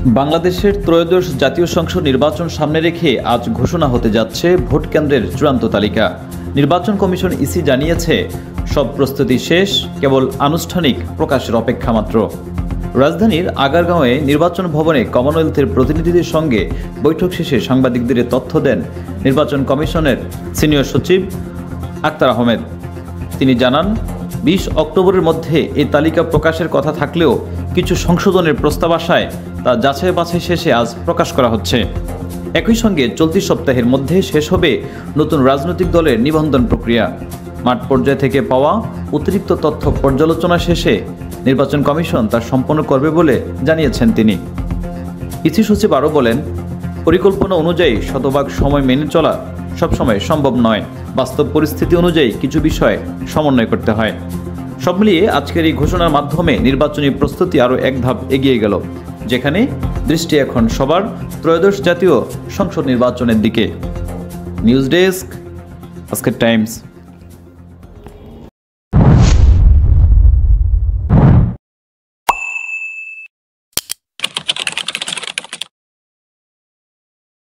বাংলাদেশের ত্রয়োদশ জাতীয় সংসদ নির্বাচন সামনে রেখে আজ ঘোষণা হতে যাচ্ছে ভোট কেন্দ্রের চূড়ান্ত তালিকা। নির্বাচন কমিশন ইসি জানিয়েছে, সব প্রস্তুতি শেষ, কেবল আনুষ্ঠানিক প্রকাশের অপেক্ষা মাত্র। রাজধানীর আগারগাঁওয়ে নির্বাচন ভবনে কমনওয়েলথের প্রতিনিধিদের সঙ্গে বৈঠক শেষে সাংবাদিকদের তথ্য দেন নির্বাচন কমিশনের সিনিয়র সচিব আক্তার আহমেদ। তিনি জানান, 20 অক্টোবরের মধ্যে এই তালিকা প্রকাশের কথা থাকলেও কিছু সংশোধনের প্রস্তাব আসায় তা যাচাই বাছাই শেষে আজ প্রকাশ করা হচ্ছে। একই সঙ্গে চলতি সপ্তাহের মধ্যে শেষ হবে নতুন রাজনৈতিক দলের নিবন্ধন প্রক্রিয়া। মাঠ পর্যায় থেকে পাওয়া অতিরিক্ত তথ্য পর্যালোচনা শেষে নির্বাচন কমিশন তা সম্পন্ন করবে বলে জানিয়েছেন তিনি। ইসি সচিব আরও বলেন, পরিকল্পনা অনুযায়ী শতভাগ সময় মেনে চলা সবসময় সম্ভব নয়। বাস্তব পরিস্থিতি অনুযায়ী কিছু বিষয় সমন্বয় করতে হয়। সব মিলিয়ে আজকের এই ঘোষণার মাধ্যমে নির্বাচনী প্রস্তুতি আরও এক ধাপ এগিয়ে গেল, যেখানে দৃষ্টি এখন সবার ত্রয়োদশ জাতীয় সংসদ নির্বাচনের দিকে। নিউজ ডেস্ক, আজকের টাইমস।